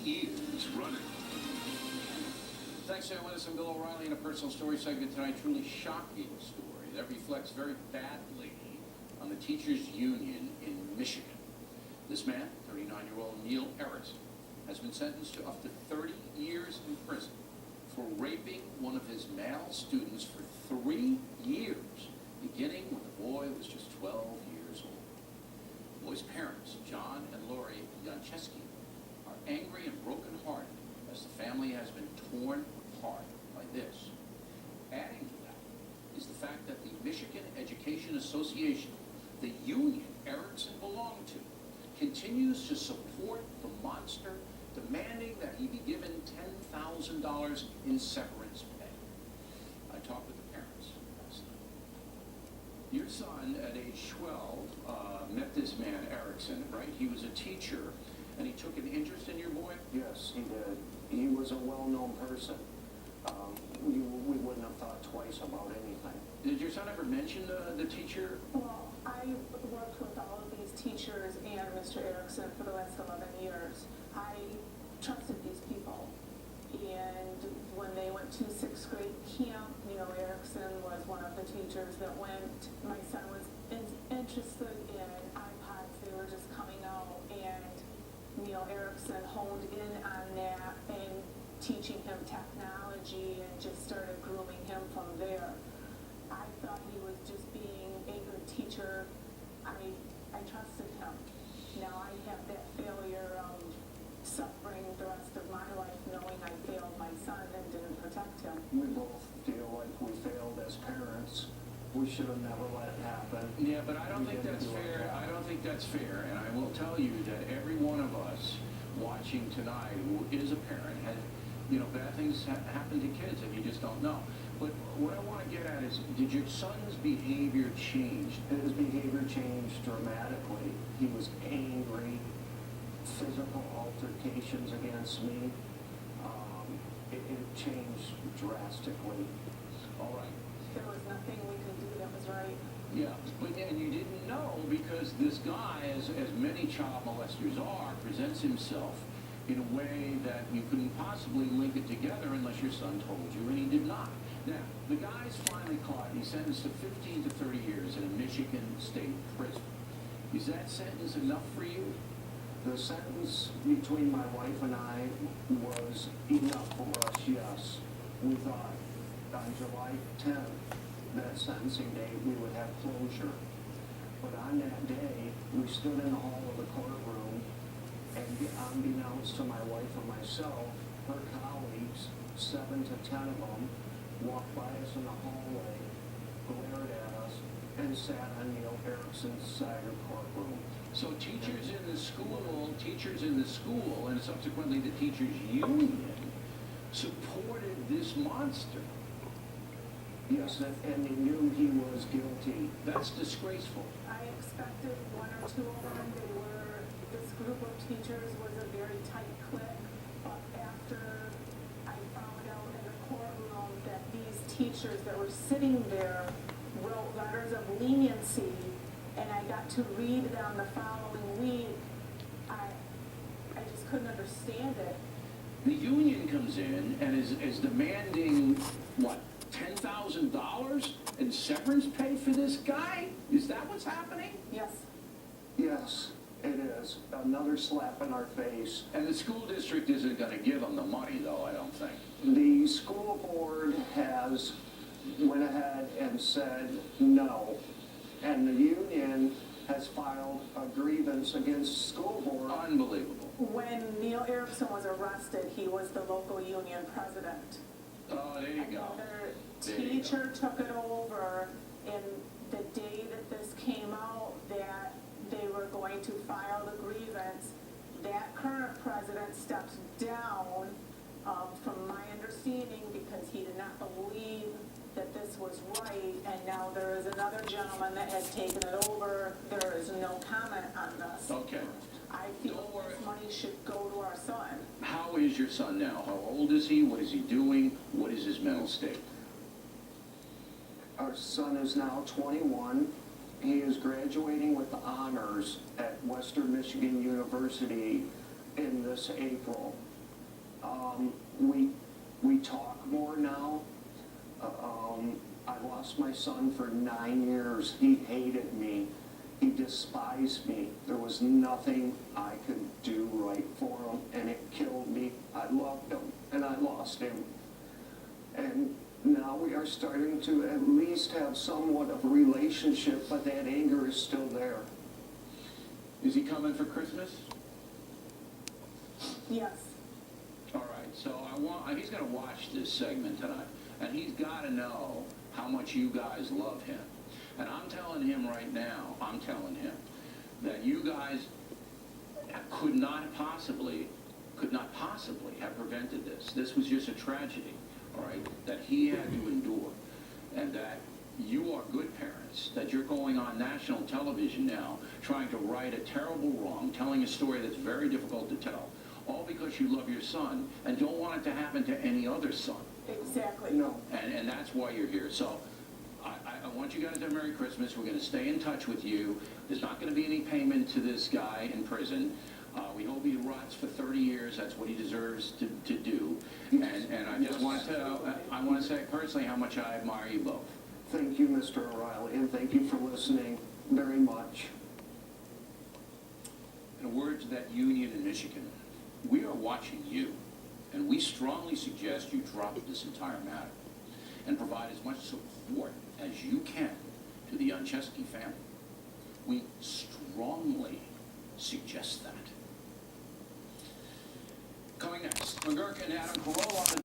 years running. Thanks for staying with us. I'm Bill O'Reilly in a personal story segment tonight. Truly shocking story that reflects very badly on the teachers' union in Michigan. This man, 39-year-old Neil Erickson, has been sentenced to up to 30 years in prison for raping one of his male students for 3 years, beginning when the boy was just 12 years old. The boy's parents, John and Lori Jacnczewski, are angry and brokenhearted as the family has been torn apart by this. Adding to that is the fact that the Michigan Education Association, the union Erickson belonged to, continues to support the monster, demanding that he be given $10,000 in severance pay. I talked with the parents last night. Your son, at age 12, met this man, Erickson, right? He was a teacher, and he took an interest in your boy? Yes, he did. He was a well-known person. We wouldn't have thought twice about anything. Did your son ever mention the teacher? Well, I worked with all of these teachers and Mr. Erickson for the last 11 years. I trusted these people. And when they went to 6th grade camp, Neil Erickson was one of the teachers that went. My son was interested in iPods. They were just coming out, and Neil Erickson honed in on that and teaching him technology and just started grooming him from there. I thought he was just being a good teacher. I trusted him. Now I have that failure of suffering the rest of my life knowing I failed my son and didn't protect him. We both feel like we failed as parents. We should have never let it happen. Yeah, but I don't think that's fair. I don't think that's fair. And I will tell you that every one of us watching tonight who is a parent has, bad things happen to kids and you just don't know. But what I want to get at is, did your son's behavior change? His behavior changed dramatically. He was angry, physical altercations against me. It changed drastically. All right. There was nothing we could do that was right. Yeah, but and you didn't know because this guy, as many child molesters are, presents himself in a way that you couldn't possibly link it together unless your son told you, and he did not. Now, the guy's finally caught. He's sentenced to 15 to 30 years in a Michigan state prison. Is that sentence enough for you? The sentence between my wife and I was enough for us, yes. We thought on July 10th, that sentencing date, we would have closure. But on that day, we stood in the hall of the courtroom, and unbeknownst to my wife and myself, her colleagues, 7 to 10 of them, walked by us in the hallway, glared at us, and sat on Neil Erickson's side of the courtroom. So teachers in the school, and subsequently the teachers' union, supported this monster. Yes, and they knew he was guilty. That's disgraceful. I expected 1 or 2 of them. This group of teachers was a very tight clique, but after I found out in the courtroom that these teachers that were sitting there wrote letters of leniency, and I got to read them the following week, I just couldn't understand it. The union comes in and is demanding, what, $10,000 in severance pay for this guy? Is that what's happening? Yes. Yes, it is. Another slap in our face. And the school district isn't going to give him the money, though, I don't think. The school board has went ahead and said no. And the union has filed a grievance against the school board. Unbelievable. When Neil Erickson was arrested, he was the local union president. Oh, there you go. Another teacher took it over, and the day that this came out that they were going to file the grievance, that current president stepped down, from my understanding, because he did not believe that this was right, and now there is another gentleman that has taken it over. There is no comment on this. Okay. I feel this money should go to our son. How is your son now? How old is he? What is he doing? What is his mental state? Our son is now 21. He is graduating with honors at Western Michigan University in this April. We talk more now. I lost my son for 9 years. He hated me. He despised me. There was nothing I could do right for him, and it killed me. I loved him, and I lost him. And now we are starting to at least have somewhat of a relationship, but that anger is still there. Is he coming for Christmas? Yes. All right, so he's going to watch this segment tonight, and he's got to know how much you guys love him. And I'm telling him right now, that you guys could not possibly have prevented this. This was just a tragedy, all right, that he had to endure. And that you are good parents, that you're going on national television now trying to right a terrible wrong, telling a story that's very difficult to tell, all because you love your son and don't want it to happen to any other son. Exactly. No. And that's why you're here. So I want you guys to have Merry Christmas. We're going to stay in touch with you. There's not going to be any payment to this guy in prison. We hope he rots for 30 years. That's what he deserves to do. And I just want to say personally how much I admire you both. Thank you, Mr. O'Reilly, and thank you for listening very much. In the words of that union in Michigan, we are watching you, and we strongly suggest you drop this entire matter and provide as much support as you can to the Jacnczewski family. We strongly suggest that. Coming next, McGurk and Adam Carolla on the